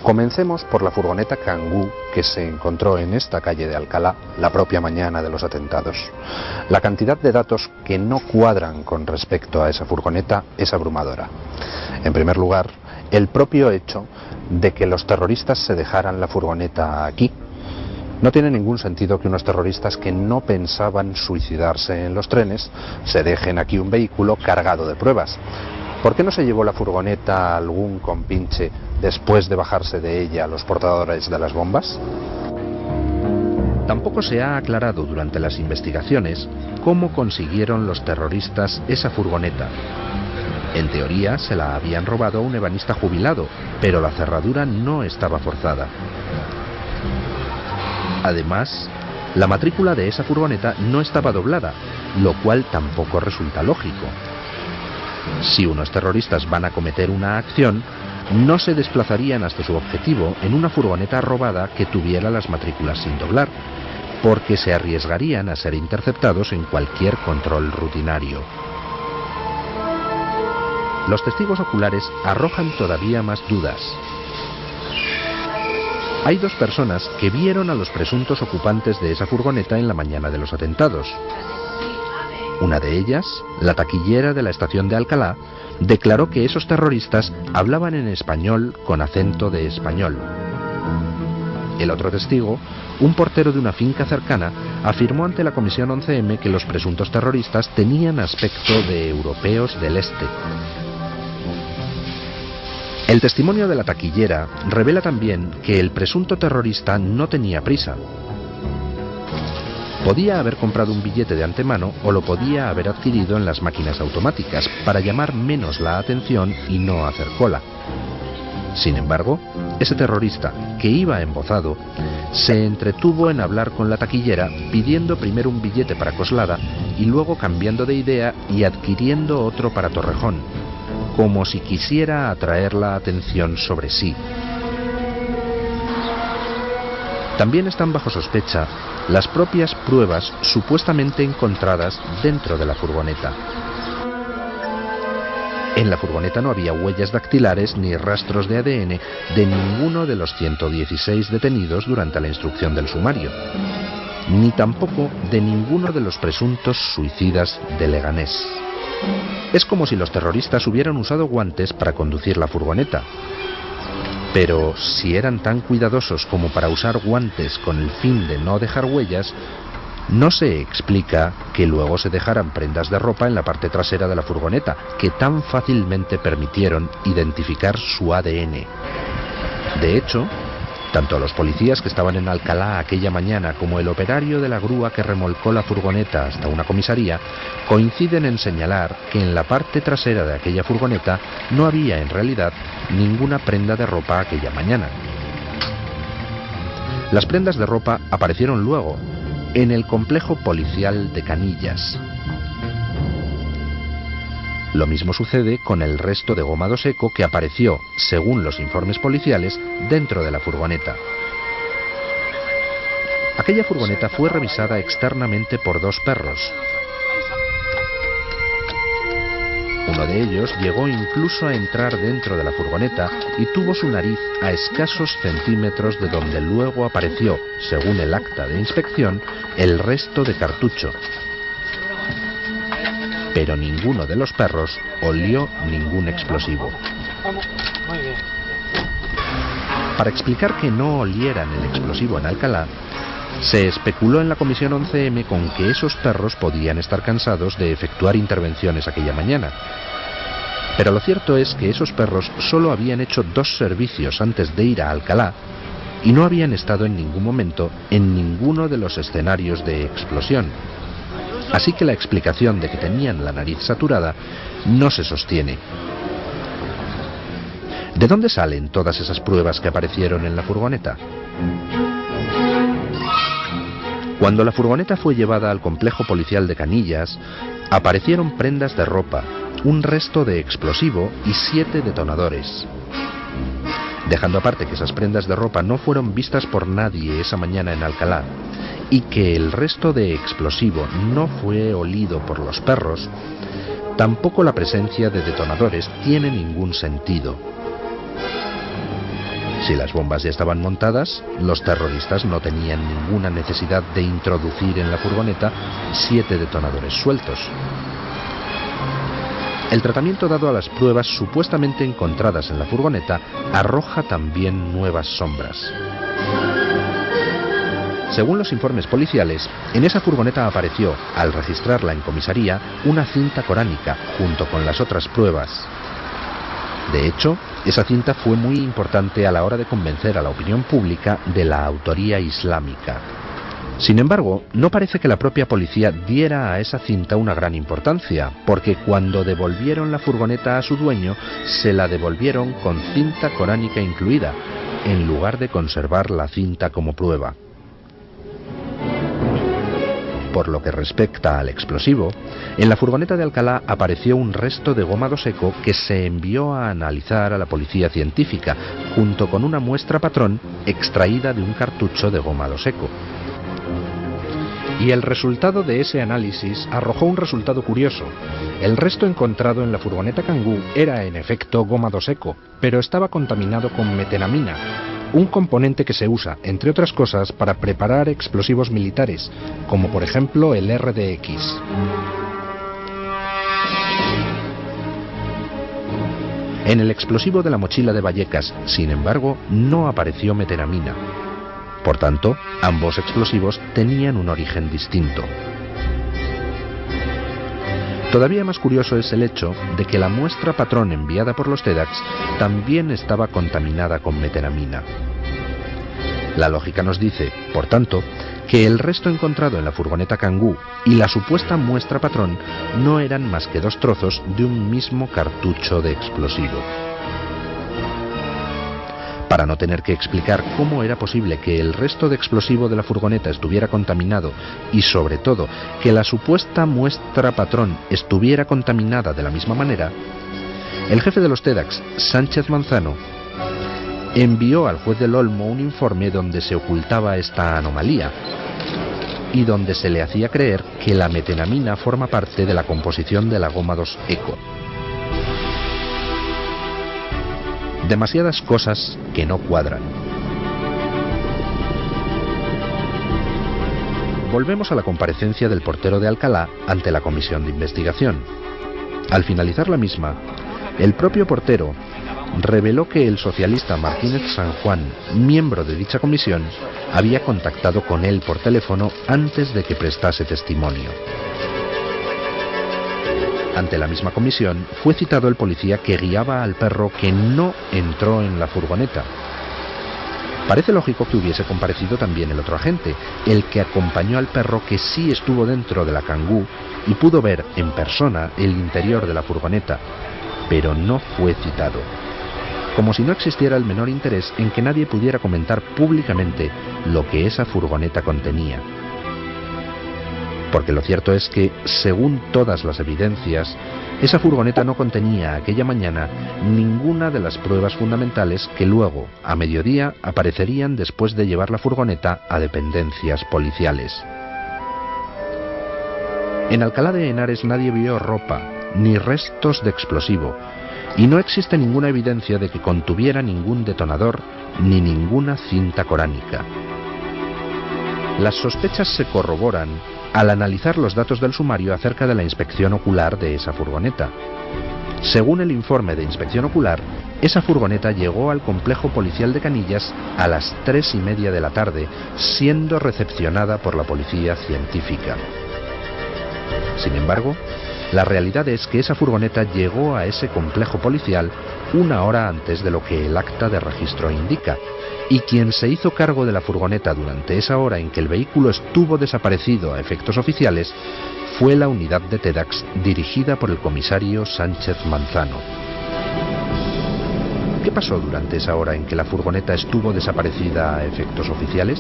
Comencemos por la furgoneta Kangoo que se encontró en esta calle de Alcalá la propia mañana de los atentados. La cantidad de datos que no cuadran con respecto a esa furgoneta es abrumadora. En primer lugar, el propio hecho de que los terroristas se dejaran la furgoneta aquí. No tiene ningún sentido que unos terroristas que no pensaban suicidarse en los trenes se dejen aquí un vehículo cargado de pruebas. ¿Por qué no se llevó la furgoneta a algún compinche después de bajarse de ella los portadores de las bombas? Tampoco se ha aclarado durante las investigaciones cómo consiguieron los terroristas esa furgoneta. En teoría se la habían robado a un ebanista jubilado, pero la cerradura no estaba forzada. Además, la matrícula de esa furgoneta no estaba doblada, lo cual tampoco resulta lógico. Si unos terroristas van a cometer una acción, no se desplazarían hasta su objetivo en una furgoneta robada que tuviera las matrículas sin doblar, porque se arriesgarían a ser interceptados en cualquier control rutinario. Los testigos oculares arrojan todavía más dudas. Hay dos personas que vieron a los presuntos ocupantes de esa furgoneta en la mañana de los atentados. Una de ellas, la taquillera de la estación de Alcalá, declaró que esos terroristas hablaban en español con acento de español. El otro testigo, un portero de una finca cercana, afirmó ante la Comisión 11M que los presuntos terroristas tenían aspecto de europeos del este. El testimonio de la taquillera revela también que el presunto terrorista no tenía prisa. Podía haber comprado un billete de antemano o lo podía haber adquirido en las máquinas automáticas para llamar menos la atención y no hacer cola. Sin embargo, ese terrorista, que iba embozado, se entretuvo en hablar con la taquillera pidiendo primero un billete para Coslada y luego cambiando de idea y adquiriendo otro para Torrejón, como si quisiera atraer la atención sobre sí. También están bajo sospecha las propias pruebas supuestamente encontradas dentro de la furgoneta. En la furgoneta no había huellas dactilares ni rastros de ADN de ninguno de los 116 detenidos durante la instrucción del sumario, ni tampoco de ninguno de los presuntos suicidas de Leganés. Es como si los terroristas hubieran usado guantes para conducir la furgoneta. Pero si eran tan cuidadosos como para usar guantes con el fin de no dejar huellas, no se explica que luego se dejaran prendas de ropa en la parte trasera de la furgoneta, que tan fácilmente permitieron identificar su ADN. De hecho, tanto los policías que estaban en Alcalá aquella mañana como el operario de la grúa que remolcó la furgoneta hasta una comisaría coinciden en señalar que en la parte trasera de aquella furgoneta no había en realidad ninguna prenda de ropa aquella mañana. Las prendas de ropa aparecieron luego en el complejo policial de Canillas. Lo mismo sucede con el resto de gomado seco que apareció, según los informes policiales, dentro de la furgoneta. Aquella furgoneta fue revisada externamente por dos perros. Uno de ellos llegó incluso a entrar dentro de la furgoneta y tuvo su nariz a escasos centímetros de donde luego apareció, según el acta de inspección, el resto de cartucho. Pero ninguno de los perros olió ningún explosivo. Para explicar que no olieran el explosivo en Alcalá, se especuló en la Comisión 11M con que esos perros podían estar cansados de efectuar intervenciones aquella mañana. Pero lo cierto es que esos perros solo habían hecho 2 servicios antes de ir a Alcalá y no habían estado en ningún momento en ninguno de los escenarios de explosión. Así que la explicación de que tenían la nariz saturada no se sostiene. ¿De dónde salen todas esas pruebas que aparecieron en la furgoneta? Cuando la furgoneta fue llevada al complejo policial de Canillas, aparecieron prendas de ropa, un resto de explosivo y 7 detonadores. Dejando aparte que esas prendas de ropa no fueron vistas por nadie esa mañana en Alcalá y que el resto de explosivo no fue olido por los perros, tampoco la presencia de detonadores tiene ningún sentido. Si las bombas ya estaban montadas, los terroristas no tenían ninguna necesidad de introducir en la furgoneta 7 detonadores sueltos. El tratamiento dado a las pruebas supuestamente encontradas en la furgoneta arroja también nuevas sombras. Según los informes policiales, en esa furgoneta apareció, al registrarla en comisaría, una cinta coránica junto con las otras pruebas. De hecho, esa cinta fue muy importante a la hora de convencer a la opinión pública de la autoría islámica. Sin embargo, no parece que la propia policía diera a esa cinta una gran importancia, porque cuando devolvieron la furgoneta a su dueño, se la devolvieron con cinta coránica incluida, en lugar de conservar la cinta como prueba. Por lo que respecta al explosivo, en la furgoneta de Alcalá apareció un resto de gómado seco que se envió a analizar a la policía científica, junto con una muestra patrón extraída de un cartucho de gómado seco. Y el resultado de ese análisis arrojó un resultado curioso. El resto encontrado en la furgoneta Kangoo era en efecto gómado seco, pero estaba contaminado con metenamina, un componente que se usa, entre otras cosas, para preparar explosivos militares, como por ejemplo el RDX. En el explosivo de la mochila de Vallecas, sin embargo, no apareció metenamina. Por tanto, ambos explosivos tenían un origen distinto. Todavía más curioso es el hecho de que la muestra patrón enviada por los TEDx también estaba contaminada con metenamina. La lógica nos dice, por tanto, que el resto encontrado en la furgoneta Kangoo y la supuesta muestra patrón no eran más que 2 trozos de un mismo cartucho de explosivo. Para no tener que explicar cómo era posible que el resto de explosivo de la furgoneta estuviera contaminado y, sobre todo, que la supuesta muestra patrón estuviera contaminada de la misma manera, el jefe de los TEDx, Sánchez Manzano, envió al juez del Olmo un informe donde se ocultaba esta anomalía y donde se le hacía creer que la metenamina forma parte de la composición de la goma 2 Eco. Demasiadas cosas que no cuadran. Volvemos a la comparecencia del portero de Alcalá ante la comisión de investigación. Al finalizar la misma, el propio portero reveló que el socialista Martínez San Juan, miembro de dicha comisión, había contactado con él por teléfono antes de que prestase testimonio. Ante la misma comisión, fue citado el policía que guiaba al perro que no entró en la furgoneta. Parece lógico que hubiese comparecido también el otro agente, el que acompañó al perro que sí estuvo dentro de la Kangoo y pudo ver en persona el interior de la furgoneta, pero no fue citado. Como si no existiera el menor interés en que nadie pudiera comentar públicamente lo que esa furgoneta contenía. Porque lo cierto es que, según todas las evidencias, esa furgoneta no contenía aquella mañana ninguna de las pruebas fundamentales que luego, a mediodía, aparecerían después de llevar la furgoneta a dependencias policiales. En Alcalá de Henares nadie vio ropa, ni restos de explosivo, y no existe ninguna evidencia de que contuviera ningún detonador, ni ninguna cinta coránica. Las sospechas se corroboran al analizar los datos del sumario acerca de la inspección ocular de esa furgoneta. Según el informe de inspección ocular, esa furgoneta llegó al complejo policial de Canillas a las 3:30 de la tarde, siendo recepcionada por la policía científica. Sin embargo, la realidad es que esa furgoneta llegó a ese complejo policial 1 hora antes de lo que el acta de registro indica, y quien se hizo cargo de la furgoneta durante esa hora en que el vehículo estuvo desaparecido a efectos oficiales fue la unidad de TEDx dirigida por el comisario Sánchez Manzano. ¿Qué pasó durante esa hora en que la furgoneta estuvo desaparecida a efectos oficiales?